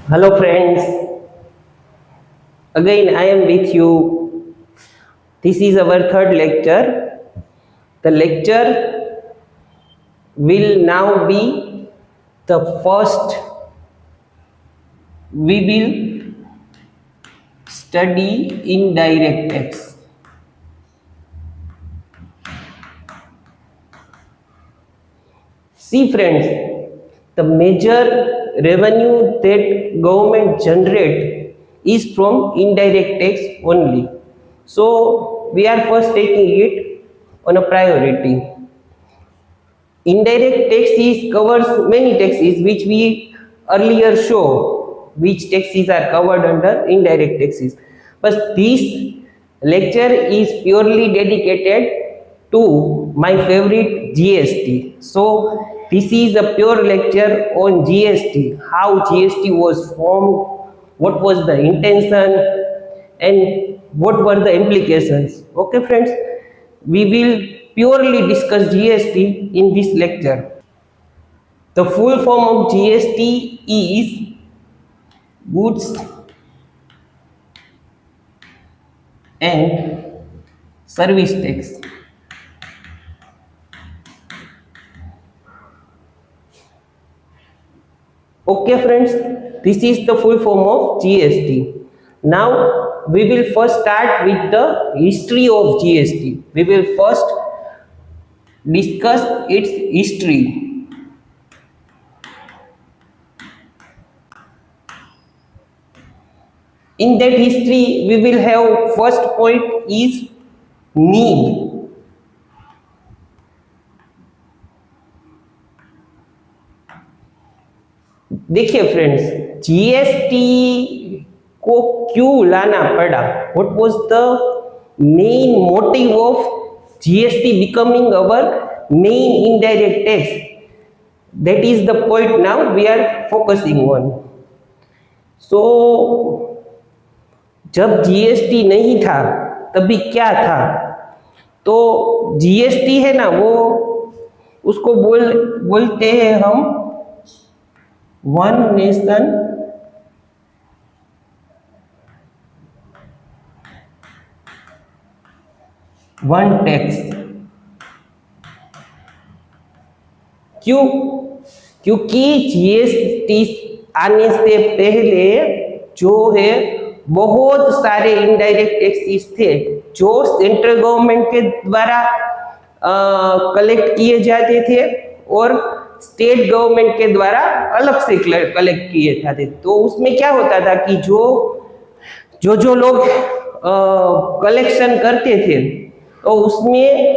Hello friends, again I am with you. This is our third lecture. The lecture will now be the first. We will study indirect tax. See friends, the major revenue that government generate is from indirect tax only. So we are first taking it on a priority. Indirect taxes covers many taxes which we earlier show which taxes are covered under indirect taxes. But this lecture is purely dedicated to my favorite GST. So this is a pure lecture on GST, how GST was formed, what was the intention and what were the implications. Okay friends, we will purely discuss GST in this lecture. The full form of GST is Goods and Service Tax. Okay friends, this is the full form of GST. Now we will first start with the history of GST. We will first discuss its history. In that history, we will have first point is need. देखिए friends, GST को क्यों लाना पड़ा? What was the main motive of GST becoming our main indirect tax? That is the point now we are focusing on. So जब GST नहीं था तभी क्या था? तो जीएसटी है ना, वो उसको बोलते हैं हम वन नेशन वन टैक्स. क्यों? क्योंकि जीएसटी आने से पहले जो है बहुत सारे इनडायरेक्ट टैक्सेस थे जो सेंट्रल गवर्नमेंट के द्वारा कलेक्ट किए जाते थे और स्टेट गवर्नमेंट के द्वारा अलग से कलेक्ट किए जाते. तो उसमें क्या होता था कि जो लोग कलेक्शन करते थे तो उसमें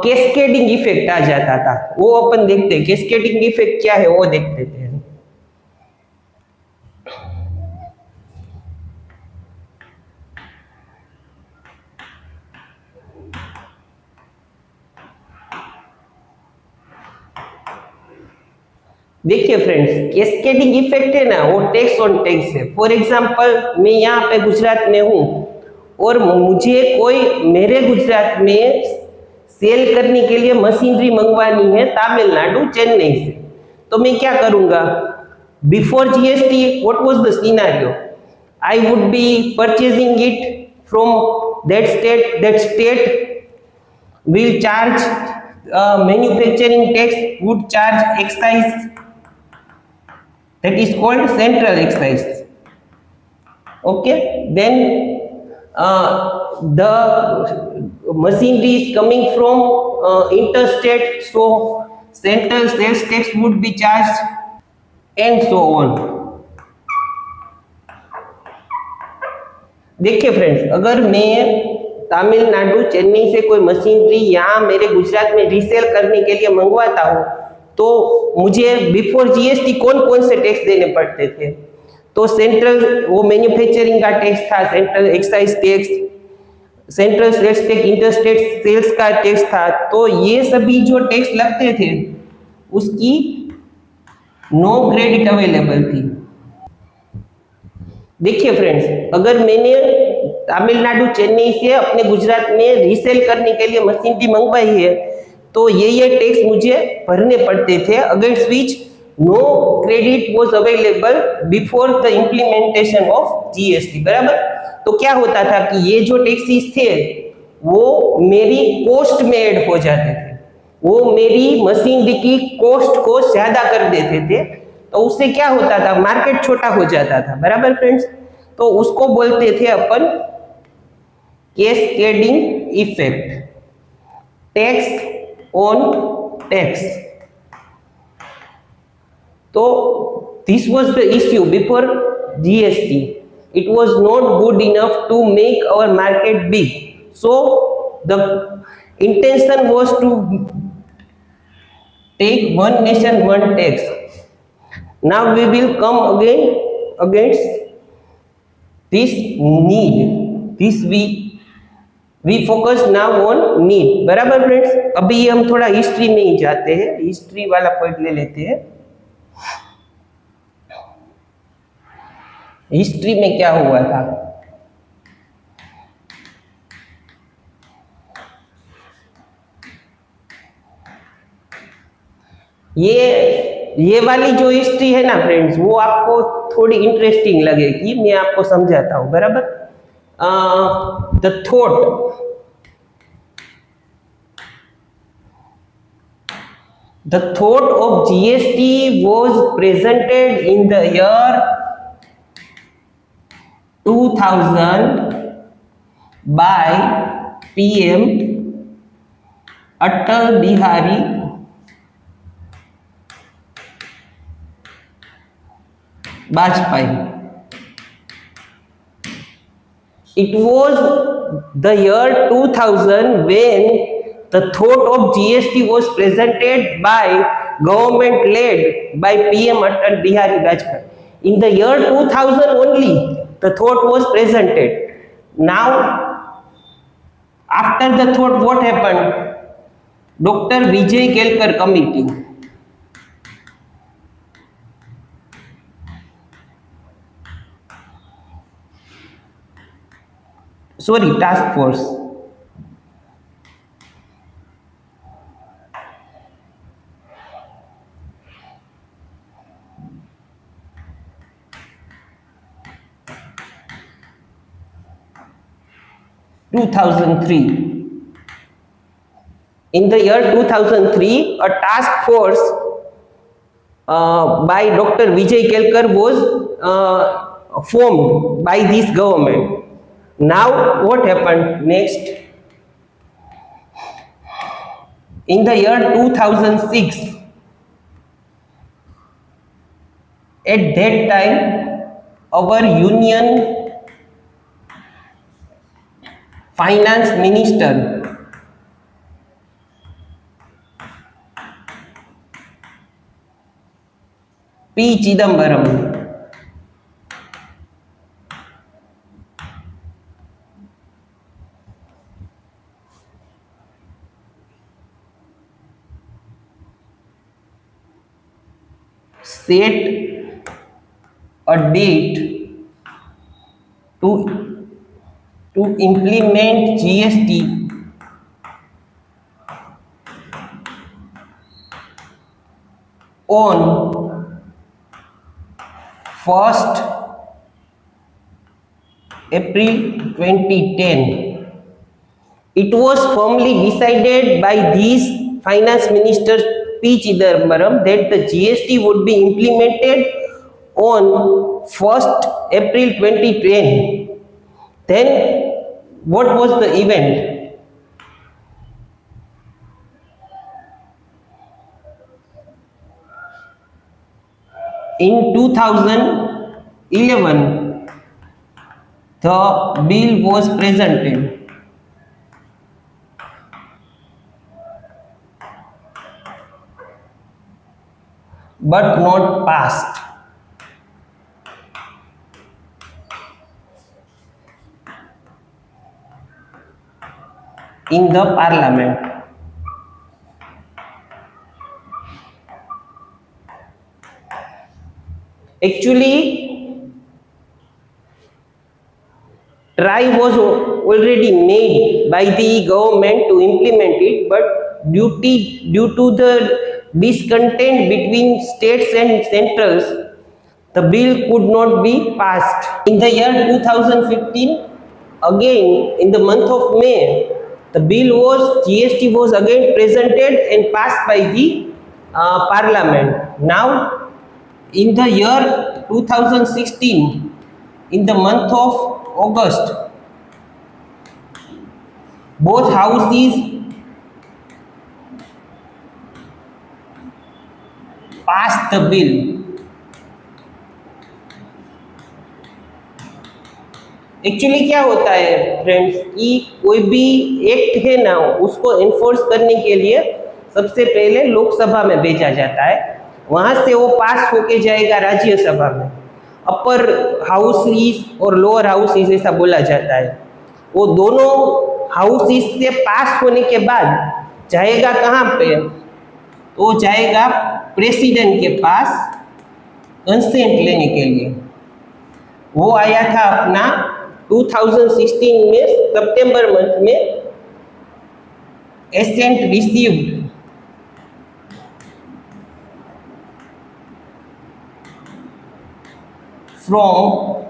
कैस्केडिंग इफेक्ट आ जाता था. वो अपन देखते हैं कैस्केडिंग इफेक्ट क्या है, वो देखते थे. देखिए फ्रेंड्स, कैस्केडिंग इफेक्ट है ना, वो टैक्स ऑन टैक्स है. फॉर एग्जांपल, मैं यहाँ पे गुजरात में हूँ और मुझे कोई मेरे गुजरात में सेल करने के लिए मशीनरी मंगवानी है तमिलनाडु चेन्नई से. तो मैं क्या करूँगा? Before GST what was the scenario? I would be purchasing it from that state. That state will charge manufacturing tax, would charge excise. That is called central excise. Okay, then the machinery is coming from interstate, so central sales tax would be charged and so on. देखिए friends, अगर मैं तमिलनाडु चेन्नई से कोई machinery यहाँ मेरे गुजरात में resale करने के लिए मंगवाता हूँ तो मुझे बिफोर जीएसटी कौन कौन से टैक्स देने पड़ते थे? तो सेंट्रल वो मैन्युफैक्चरिंग का टैक्स था, central excise tax, central sales tax, interstate sales का टैक्स था. तो ये सभी जो टैक्स लगते थे उसकी नो क्रेडिट अवेलेबल थी. देखिए फ्रेंड्स, अगर मैंने तमिलनाडु चेन्नई से अपने गुजरात में रीसेल करने के लिए मशीनरी मंगवाई है तो ये टैक्स मुझे भरने पड़ते थे, against which no credit was available before the implementation of GST. बराबर। तो क्या होता था कि ये जो टैक्सेस थे वो मेरी कॉस्ट में ऐड हो जाते थे, वो मेरी मशीनरी की कॉस्ट को ज्यादा कर देते थे, तो उससे क्या होता था, मार्केट छोटा हो जाता था। बराबर फ्रेंड्स। तो उसको बोलते थे अपन cascading effect, tax on tax. तो this was the issue before GST. It was not good enough to make our market big, so the intention was to take one nation one tax. Now we will come again against this need. This we focus now on need. बराबर friends. अभी हम थोड़ा history में ही जाते हैं, history वाला point ले लेते हैं। हिस्ट्री में क्या हुआ था, ये वाली जो हिस्ट्री है ना फ्रेंड्स, वो आपको थोड़ी इंटरेस्टिंग लगेगी, मैं आपको समझाता हूं। बराबर। The thought of GST was presented in the year 2000 by PM Atal Bihari Vajpayee. It was the year 2000 when the thought of GST was presented by government led by PM Atal Bihari Vajpayee. In the year 2000 only the thought was presented. Now after the thought, what happened? Dr. Vijay Kelkar committee, task force, In the year 2003, a task force by Dr. Vijay Kelkar was formed by this government. Now what happened next? In the year 2006, at that time our union finance minister P. Chidambaram set a date to implement GST on 1st April 2010. It was firmly decided by these finance ministers P. Chidambaram that the GST would be implemented on 1st April 2010. Then what was the event? In 2011, the bill was presented, but not passed. In the parliament. Actually, try was already made by the government to implement it, but due to the discontent between states and centrals, the bill could not be passed. In the year 2015, again in the month of May, the bill was GST was again presented and passed by the Parliament. Now, in the year 2016, in the month of August, both houses passed the bill. Actually क्या होता है friends कि कोई भी act है ना उसको enforce करने के लिए सबसे पहले लोकसभा में भेजा जाता है, वहाँ से वो पास होके जाएगा राज्यसभा में, अपर हाउसेस और लोअर हाउसेस ऐसा बोला जाता है। वो दोनों हाउसेस से पास होने के बाद जाएगा कहाँ पे, तो जाएगा प्रेसिडेंट के पास कंसेंट लेने के लिए। वो आया था अपना 2016 में सितंबर मंथ में assent received from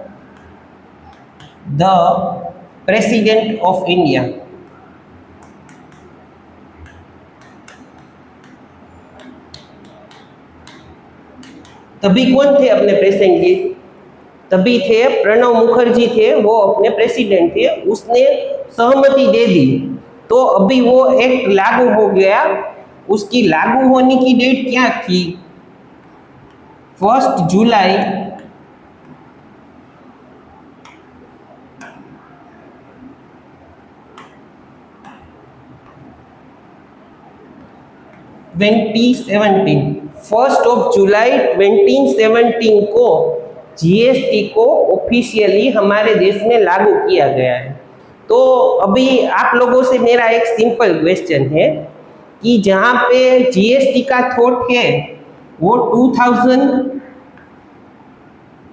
the President of India. तभी कौन थे अपने प्रेसिडेंट जी? तभी थे प्रणब मुखर्जी थे, वो अपने प्रेसिडेंट थे, उसने सहमति दे दी तो अभी वो एक्ट लागू हो गया। उसकी लागू होने की डेट क्या थी? 1 जुलाई 2017, 1 जुलाई 2017 को जीएसटी को ऑफिशियली हमारे देश में लागू किया गया है। तो अभी आप लोगों से मेरा एक सिंपल क्वेश्चन है कि जहाँ पे जीएसटी का थॉट है वो 2000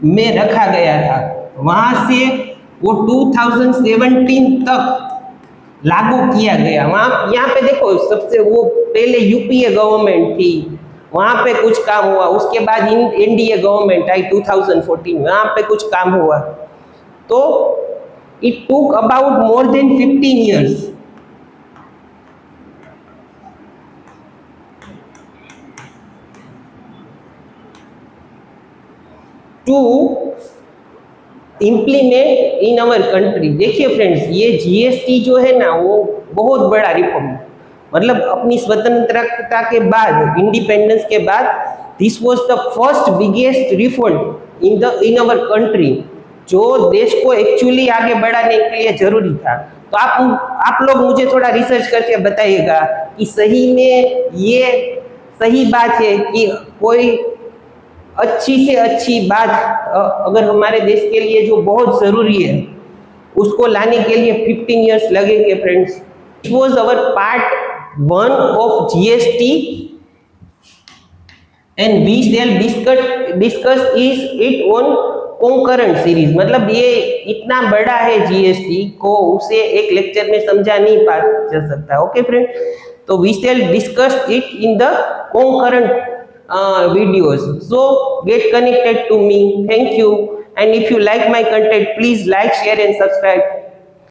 में रखा गया था, वहाँ से वो 2017 तक लागू किया गया। वहाँ यहाँ पे देखो सबसे वो पहले यूपीए गवर्नमेंट थी, वहाँ पे कुछ काम हुआ, उसके बाद एनडीए गवर्नमेंट आई 2014, वहाँ पे कुछ काम हुआ। तो it took about more than 15 years to implement in our country. देखिए फ्रेंड्स, ये जीएसटी जो है ना वो बहुत बड़ा रिफॉर्म, मतलब अपनी स्वतंत्रता के बाद, इंडिपेंडेंस के बाद, this was the first biggest reform in our country, जो देश को एक्चुअली आगे बढ़ाने के लिए जरूरी था। तो आप लोग मुझे थोड़ा रिसर्च करके बताइएगा कि सही में ये सही बात है कि कोई अच्छी से अच्छी बात अगर हमारे देश के लिए जो बहुत ज़रूरी है उसको लाने के लिए 15 years लगेंगे friends. It was our part 1 of GST and we shall discuss it on concurrent series. मतलब ये इतना बड़ा है जीएसटी को उसे एक लेक्चर में समझा नहीं जा सकता। ओके फ्रेंड, तो we shall discuss it in the concurrent videos. So get connected to me. Thank you. And if you like my content, please like, share and subscribe.